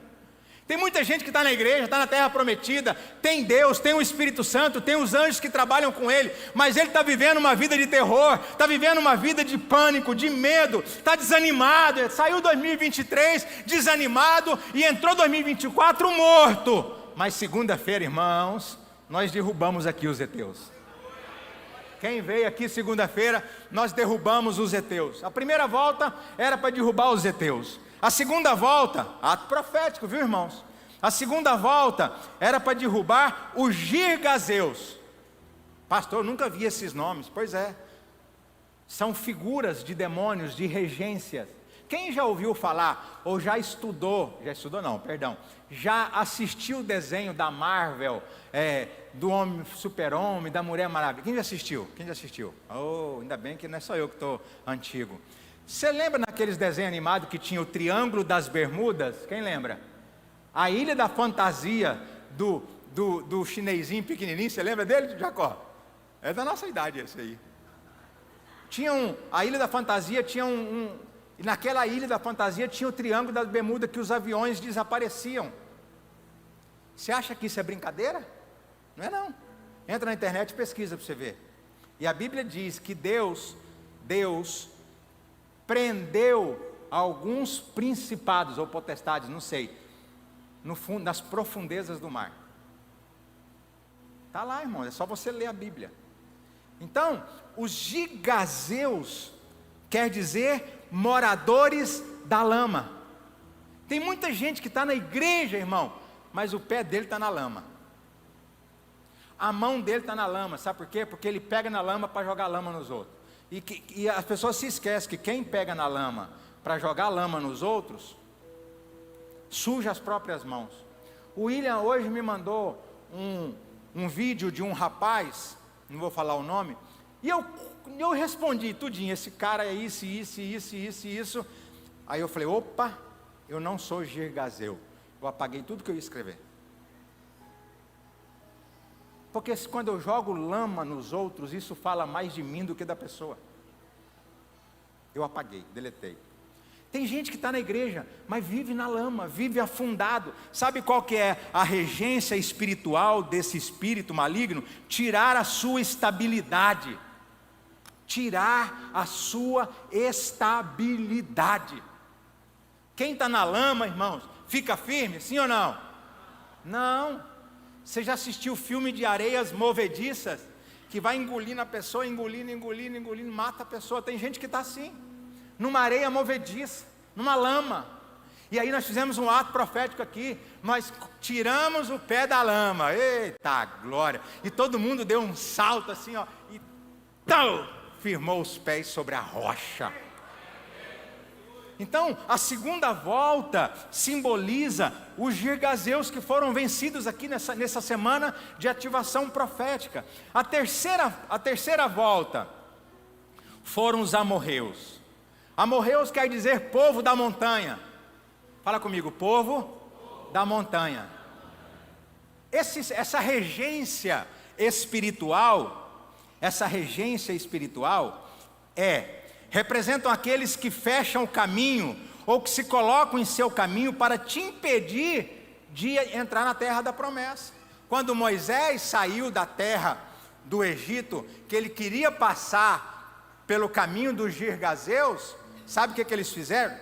Tem muita gente que está na igreja, está na terra prometida, tem Deus, tem o Espírito Santo, tem os anjos que trabalham com ele, mas ele está vivendo uma vida de terror, está vivendo uma vida de pânico, de medo, está desanimado, saiu 2023 desanimado e entrou 2024 morto. Mas segunda-feira, irmãos, nós derrubamos aqui os heteus. Quem veio aqui segunda-feira, nós derrubamos os heteus. A primeira volta era para derrubar os heteus. A segunda volta, ato profético, viu, irmãos? A segunda volta era para derrubar os girgazeus. Pastor, eu nunca vi esses nomes. Pois é, são figuras de demônios, de regências. Quem já ouviu falar, ou já assistiu o desenho da Marvel, do Homem Super-Homem, da Mulher Maravilha? Quem já assistiu? Oh, ainda bem que não é só eu que estou antigo. Você lembra naqueles desenhos animados que tinha o Triângulo das Bermudas? Quem lembra? A Ilha da Fantasia do chinesinho pequenininho, você lembra dele, Jacó? É da nossa idade esse aí. A Ilha da Fantasia tinha e naquela Ilha da Fantasia tinha o Triângulo das Bermudas, que os aviões desapareciam. Você acha que isso é brincadeira? Não é não. Entra na internet e pesquisa para você ver. E a Bíblia diz que Deus prendeu alguns principados ou potestades, não sei, nas profundezas do mar. Está lá, irmão, é só você ler a Bíblia. Então, os gigazeus quer dizer moradores da lama. Tem muita gente que está na igreja, irmão, mas o pé dele está na lama. A mão dele está na lama, sabe por quê? Porque ele pega na lama para jogar lama nos outros. E as pessoas se esquecem que quem pega na lama para jogar lama nos outros, suja as próprias mãos. O William hoje me mandou um vídeo de um rapaz, não vou falar o nome, e eu respondi tudinho, esse cara é isso. Aí eu falei, opa, eu não sou girgazeu. Eu apaguei tudo que eu ia escrever. Porque quando eu jogo lama nos outros, isso fala mais de mim do que da pessoa. Eu apaguei, deletei. Tem gente que está na igreja, mas vive na lama, vive afundado. Sabe qual que é a regência espiritual desse espírito maligno? Tirar a sua estabilidade. Tirar a sua estabilidade. Quem está na lama, irmãos, fica firme, sim ou não? Não. Você já assistiu o filme de areias movediças? Que vai engolindo a pessoa, engolindo, mata a pessoa. Tem gente que está assim, numa areia movediça, numa lama. E aí nós fizemos um ato profético aqui, nós tiramos o pé da lama. Eita glória! E todo mundo deu um salto assim, ó, e firmou os pés sobre a rocha. Então, a segunda volta simboliza os girgazeus que foram vencidos aqui nessa semana de ativação profética. A terceira volta foram os amorreus. Amorreus quer dizer povo da montanha. Fala comigo, povo da montanha. Essa regência espiritual representam aqueles que fecham o caminho ou que se colocam em seu caminho para te impedir de entrar na terra da promessa. Quando Moisés saiu da terra do Egito, que ele queria passar pelo caminho dos girgazeus, sabe o que eles fizeram?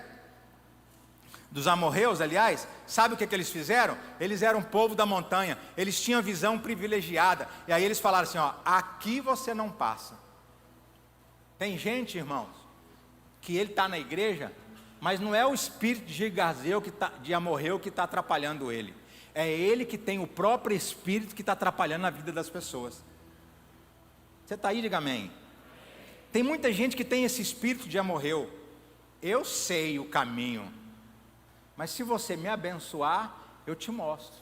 Dos amorreus, aliás, sabe o que eles fizeram? Eles eram povo da montanha, eles tinham visão privilegiada, e aí eles falaram assim, aqui você não passa. Tem gente, irmãos, que ele está na igreja, mas não é o espírito de girgazeu, de amorreu, que está atrapalhando ele. É ele que tem o próprio espírito que está atrapalhando a vida das pessoas. Você está aí, diga amém. Tem muita gente que tem esse espírito de amorreu. Eu sei o caminho, mas se você me abençoar, eu te mostro.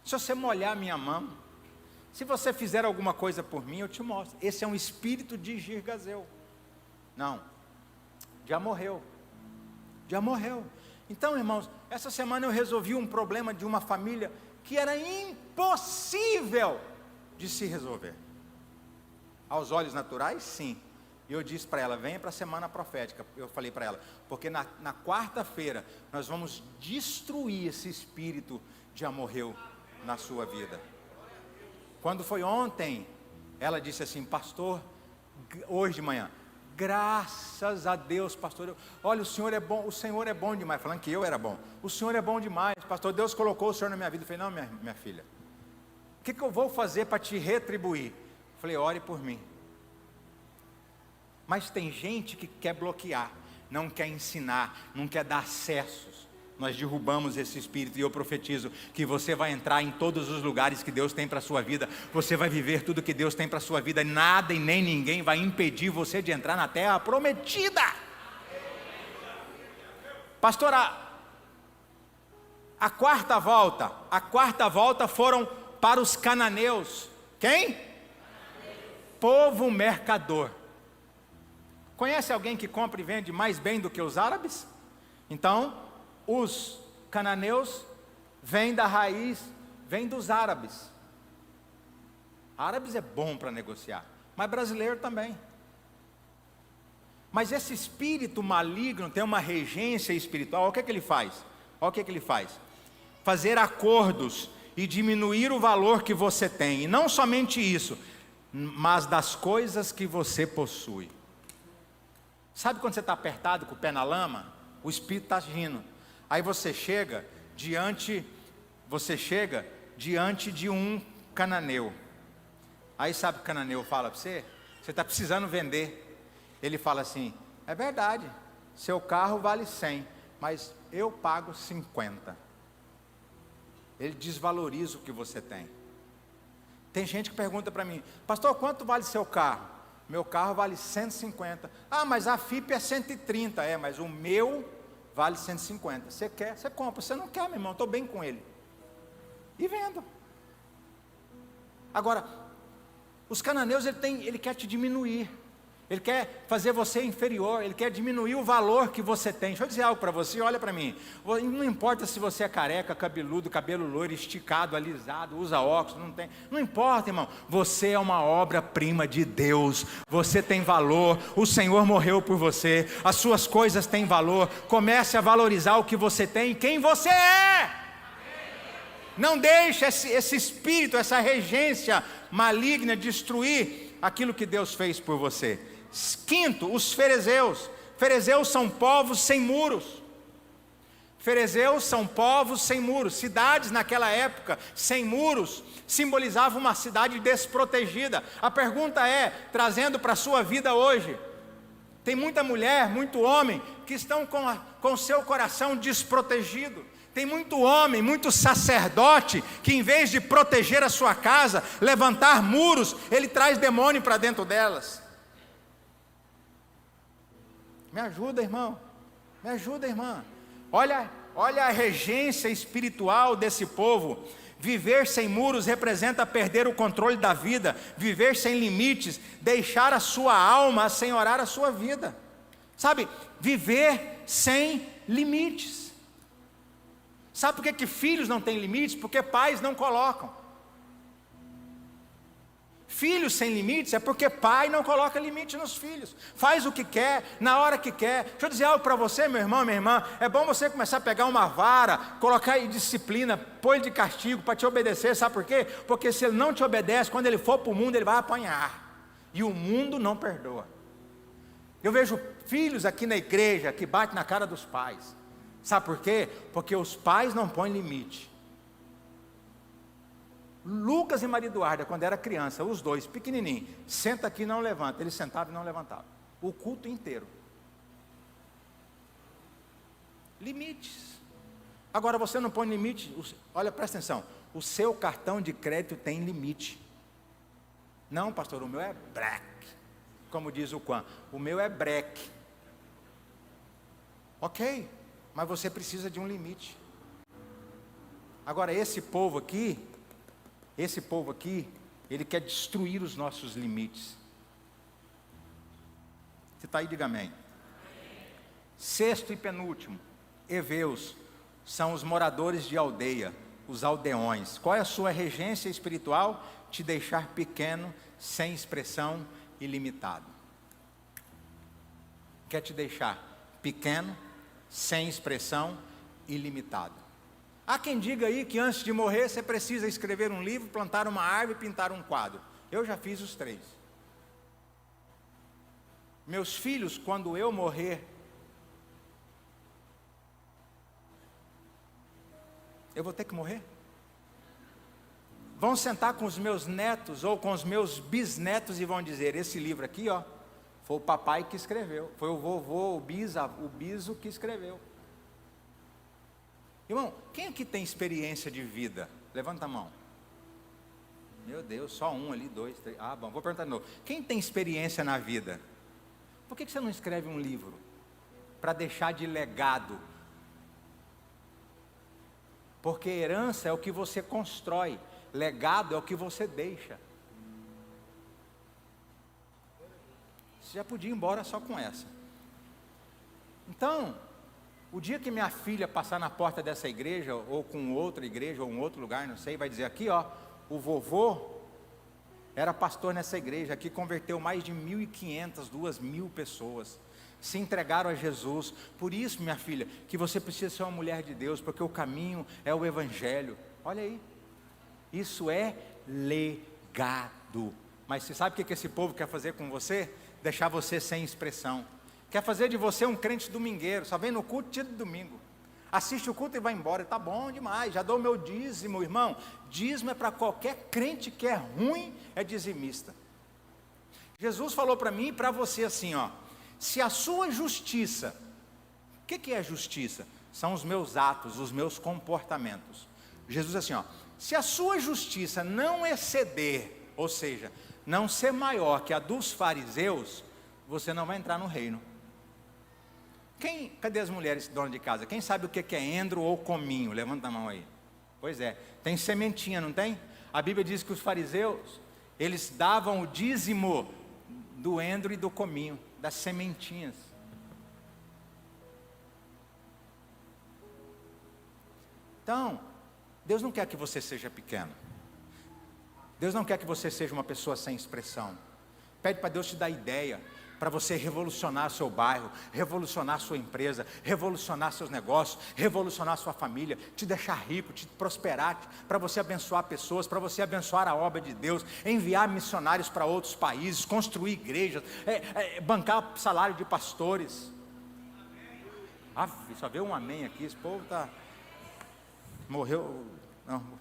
Se você molhar minha mão, se você fizer alguma coisa por mim, eu te mostro. Esse é um espírito de girgazeu. Não, já morreu. Então, irmãos, essa semana eu resolvi um problema de uma família que era impossível de se resolver. Aos olhos naturais, sim. E eu disse para ela, venha para a semana profética. Eu falei para ela, porque na quarta-feira nós vamos destruir esse espírito de amorreu na sua vida. Quando foi ontem, ela disse assim, pastor, hoje de manhã, graças a Deus, pastor, olha, o Senhor é bom demais, falando que eu era bom, o Senhor é bom demais, pastor, Deus colocou o Senhor na minha vida. Eu falei, não, minha filha, o que eu vou fazer para te retribuir? Eu falei, ore por mim. Mas tem gente que quer bloquear, não quer ensinar, não quer dar acessos. Nós derrubamos esse espírito e eu profetizo que você vai entrar em todos os lugares que Deus tem para a sua vida. Você vai viver tudo que Deus tem para a sua vida. Nada e nem ninguém vai impedir você de entrar na terra prometida. Pastor, a quarta volta foram para os cananeus. Quem? Povo mercador. Conhece alguém que compra e vende mais bem do que os árabes? Então, os cananeus vêm da raiz, vêm dos árabes. Árabes é bom para negociar, mas brasileiro também. Mas esse espírito maligno tem uma regência espiritual. Olha o que ele faz. Fazer acordos e diminuir o valor que você tem. E não somente isso, mas das coisas que você possui. Sabe quando você está apertado com o pé na lama? O espírito está agindo. Aí você chega diante de um cananeu. Aí sabe o que o cananeu fala para você? Você está precisando vender. Ele fala assim, é verdade, seu carro vale 100, mas eu pago 50. Ele desvaloriza o que você tem. Tem gente que pergunta para mim, pastor, quanto vale seu carro? Meu carro vale 150. Ah, mas a FIP é 130. Mas o meu vale 150. Você quer? Você compra. Você não quer, meu irmão, estou bem com ele. E vendo. Agora, os cananeus, ele quer te diminuir. Ele quer fazer você inferior. Ele quer diminuir o valor que você tem. Deixa eu dizer algo para você, olha para mim. Não importa se você é careca, cabeludo, cabelo loiro, esticado, alisado, usa óculos, não tem. Não importa, irmão. Você é uma obra-prima de Deus. Você tem valor. O Senhor morreu por você. As suas coisas têm valor. Comece a valorizar o que você tem e quem você é. Não deixe esse espírito, essa regência maligna destruir aquilo que Deus fez por você. Quinto, os fariseus. Fariseus são povos sem muros. Cidades naquela época sem muros simbolizavam uma cidade desprotegida. A pergunta é, trazendo para a sua vida hoje, tem muita mulher, muito homem que estão com o seu coração desprotegido. Tem muito homem, muito sacerdote que em vez de proteger a sua casa, levantar muros, ele traz demônio para dentro delas. Me ajuda, irmão. Me ajuda, irmã. Olha a regência espiritual desse povo. Viver sem muros representa perder o controle da vida. Viver sem limites, deixar a sua alma assenhorar a sua vida. Sabe, viver sem limites. Sabe por que filhos não têm limites? Porque pais não colocam. Filhos sem limites é porque pai não coloca limite nos filhos. Faz o que quer, na hora que quer. Deixa eu dizer algo para você, meu irmão, minha irmã. É bom você começar a pegar uma vara, colocar em disciplina, pôr ele de castigo para te obedecer. Sabe por quê? Porque se ele não te obedece, quando ele for para o mundo, ele vai apanhar. E o mundo não perdoa. Eu vejo filhos aqui na igreja que batem na cara dos pais. Sabe por quê? Porque os pais não põem limite. Lucas e Maria Eduarda, quando era criança, os dois, pequenininhos, senta aqui e não levanta. Eles sentavam e não levantavam. O culto inteiro. Limites. Agora você não põe limite. Olha, presta atenção. O seu cartão de crédito tem limite. Não, pastor, o meu é black. Como diz o Quan, o meu é break. Ok, mas você precisa de um limite. Agora esse povo aqui, ele quer destruir os nossos limites. Você está aí, diga amém. Sexto e penúltimo, heveus, são os moradores de aldeia, os aldeões. Qual é a sua regência espiritual? Te deixar pequeno, sem expressão e limitado. Quer te deixar pequeno, sem expressão e limitado. Há quem diga aí que antes de morrer você precisa escrever um livro, plantar uma árvore e pintar um quadro. Eu já fiz os 3. Meus filhos, quando eu morrer, eu vou ter que morrer? Vão sentar com os meus netos ou com os meus bisnetos e vão dizer: esse livro aqui, ó, foi o papai que escreveu, foi o vovô, o biso que escreveu. Irmão, quem aqui tem experiência de vida? Levanta a mão. Meu Deus, só um ali, 2, 3. Ah, bom, vou perguntar de novo. Quem tem experiência na vida? Por que você não escreve um livro? Para deixar de legado. Porque herança é o que você constrói. Legado é o que você deixa. Você já podia ir embora só com essa. Então, o dia que minha filha passar na porta dessa igreja, ou com outra igreja, ou um outro lugar, não sei, vai dizer aqui, ó, o vovô era pastor nessa igreja, aqui converteu mais de 1.500, 2.000 pessoas, se entregaram a Jesus. Por isso, minha filha, que você precisa ser uma mulher de Deus, porque o caminho é o evangelho. Olha aí, isso é legado. Mas você sabe o que esse povo quer fazer com você? Deixar você sem expressão. Quer fazer de você um crente domingueiro, só vem no culto dia de domingo, assiste o culto e vai embora. Está bom demais, já dou meu dízimo, irmão. Dízimo é para qualquer crente que é ruim, é dizimista. Jesus falou para mim e para você assim, ó: se a sua justiça, o que é justiça? São os meus atos, os meus comportamentos. Jesus assim, ó: se a sua justiça não exceder, ou seja, não ser maior que a dos fariseus, você não vai entrar no reino. Cadê as mulheres donas de casa? Quem sabe o que é endro ou cominho? Levanta a mão aí. Pois é, tem sementinha, não tem? A Bíblia diz que os fariseus, eles davam o dízimo do endro e do cominho, das sementinhas. Então, Deus não quer que você seja pequeno. Deus não quer que você seja uma pessoa sem expressão. Pede para Deus te dar ideia, para você revolucionar seu bairro, revolucionar sua empresa, revolucionar seus negócios, revolucionar sua família, te deixar rico, te prosperar, para você abençoar pessoas, para você abençoar a obra de Deus, enviar missionários para outros países, construir igrejas, bancar salário de pastores. Só veio um amém aqui, esse povo está... Morreu... Não.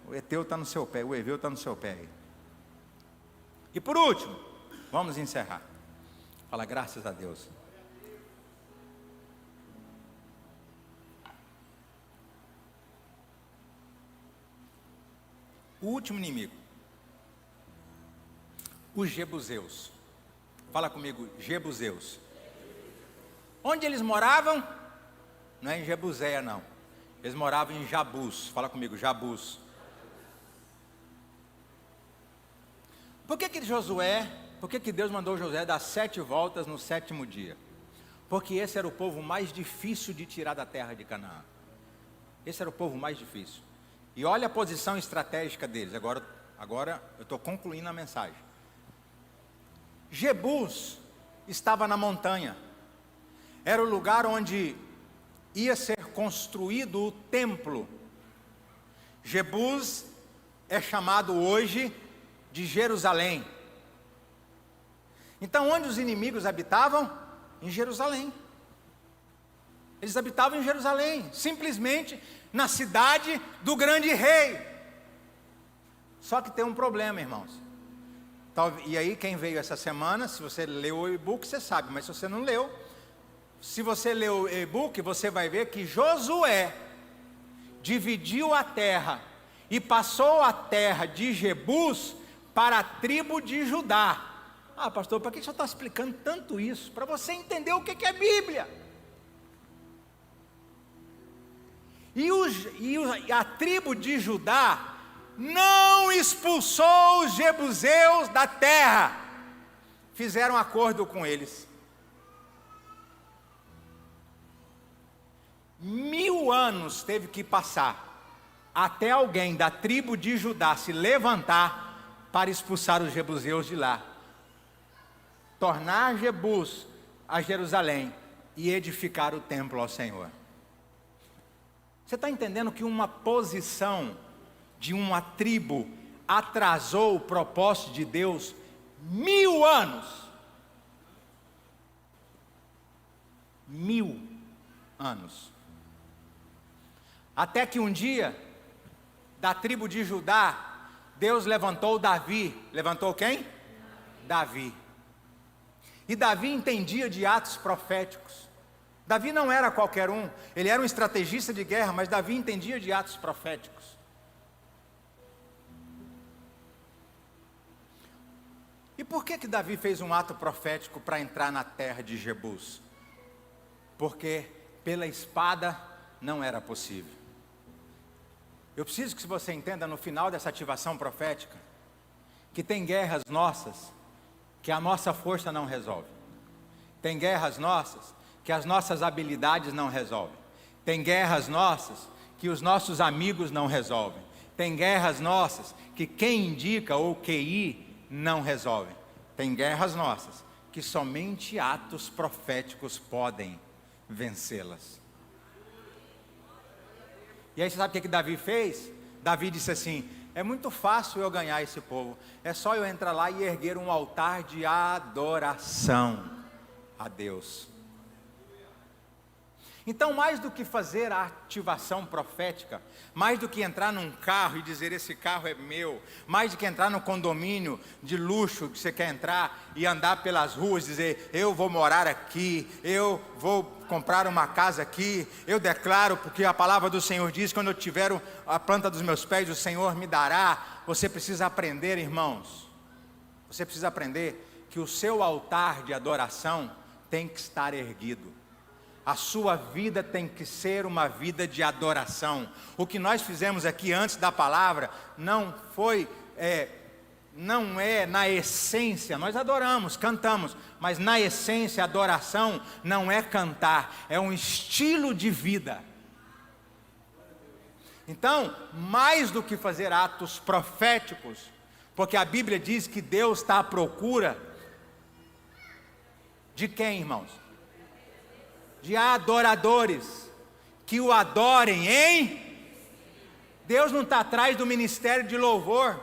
O Eteu está no seu pé, o Eveu está no seu pé aí. E por último, vamos encerrar. Fala, graças a Deus. O último inimigo, os jebuseus. Fala comigo, jebuseus. Onde eles moravam? Não é em Jebuséia, não. Eles moravam em Jabus. Fala comigo, Jabus. Por que Deus mandou Josué dar 7 voltas no 7º dia? Porque esse era o povo mais difícil de tirar da terra de Canaã. Esse era o povo mais difícil. E olha a posição estratégica deles. Agora eu estou concluindo a mensagem. Jebus estava na montanha. Era o lugar onde ia ser construído o templo. Jebus é chamado hoje de Jerusalém. Então, onde os inimigos habitavam? Em Jerusalém. Eles habitavam em Jerusalém, simplesmente na cidade do grande rei. Só que tem um problema, irmãos. E aí, quem veio essa semana, se você leu o e-book, você sabe, mas se você não leu, se você leu o e-book, você vai ver que Josué dividiu a terra e passou a terra de Jebus para a tribo de Judá. Ah, pastor, para que o senhor está explicando tanto isso? Para você entender o que é Bíblia. E a tribo de Judá não expulsou os jebuseus da terra. Fizeram acordo com eles. 1000 anos teve que passar até alguém da tribo de Judá se levantar para expulsar os jebuseus de lá, tornar Jebus a Jerusalém e edificar o templo ao Senhor. Você está entendendo que uma posição de uma tribo atrasou o propósito de Deus 1000 anos? 1000 anos. Até que um dia, da tribo de Judá, Deus levantou Davi. Levantou quem? Davi. E Davi entendia de atos proféticos. Davi não era qualquer um, ele era um estrategista de guerra, mas Davi entendia de atos proféticos. E por que Davi fez um ato profético para entrar na terra de Jebus? Porque pela espada não era possível. Eu preciso que você entenda no final dessa ativação profética, que tem guerras nossas, que a nossa força não resolve. Tem guerras nossas, que as nossas habilidades não resolvem. Tem guerras nossas, que os nossos amigos não resolvem. Tem guerras nossas, que quem indica ou QI não resolve. Tem guerras nossas, que somente atos proféticos podem vencê-las. E aí você sabe o que Davi fez? Davi disse assim: é muito fácil eu ganhar esse povo, é só eu entrar lá e erguer um altar de adoração a Deus. Então, mais do que fazer a ativação profética, mais do que entrar num carro e dizer esse carro é meu, mais do que entrar no condomínio de luxo que você quer entrar e andar pelas ruas e dizer eu vou morar aqui, eu vou comprar uma casa aqui, eu declaro porque a palavra do Senhor diz, quando eu tiver a planta dos meus pés o Senhor me dará. Você precisa aprender, irmãos, você precisa aprender que o seu altar de adoração tem que estar erguido. A sua vida tem que ser uma vida de adoração. O que nós fizemos aqui antes da palavra não é na essência. Nós adoramos, cantamos, mas na essência a adoração não é cantar, é um estilo de vida. Então, mais do que fazer atos proféticos, porque a Bíblia diz que Deus está à procura de quem, irmãos? De adoradores, que o adorem em... Deus não está atrás do ministério de louvor.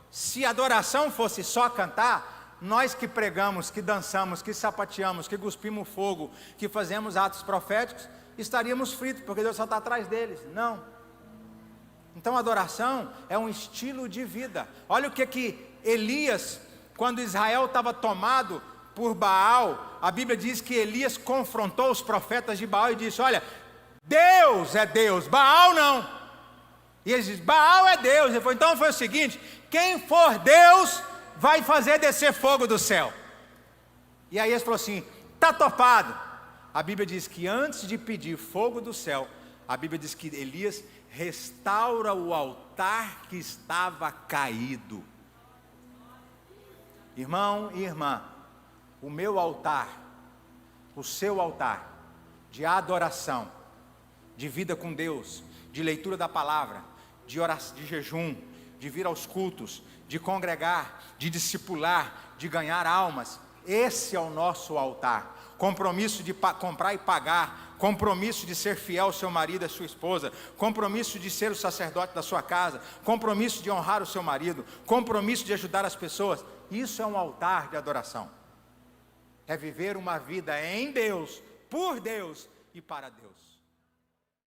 Se adoração fosse só cantar, nós que pregamos, que dançamos, que sapateamos, que cuspimos fogo, que fazemos atos proféticos, estaríamos fritos, porque Deus só está atrás deles. Não. Então adoração é um estilo de vida. Olha o que Elias, quando Israel estava tomado por Baal, a Bíblia diz que Elias confrontou os profetas de Baal e disse: olha, Deus é Deus, Baal não. E eles dizem: Baal é Deus. Ele falou: então foi o seguinte, quem for Deus vai fazer descer fogo do céu. E aí eles falaram assim: está topado. A Bíblia diz que antes de pedir fogo do céu, a Bíblia diz que Elias restaura o altar que estava caído. Irmão e irmã, o meu altar, o seu altar de adoração, de vida com Deus, de leitura da palavra, de oração, de jejum, de vir aos cultos, de congregar, de discipular, de ganhar almas. Esse é o nosso altar. Compromisso de comprar e pagar, compromisso de ser fiel ao seu marido e à sua esposa, compromisso de ser o sacerdote da sua casa, compromisso de honrar o seu marido, compromisso de ajudar as pessoas. Isso é um altar de adoração. É viver uma vida em Deus, por Deus e para Deus.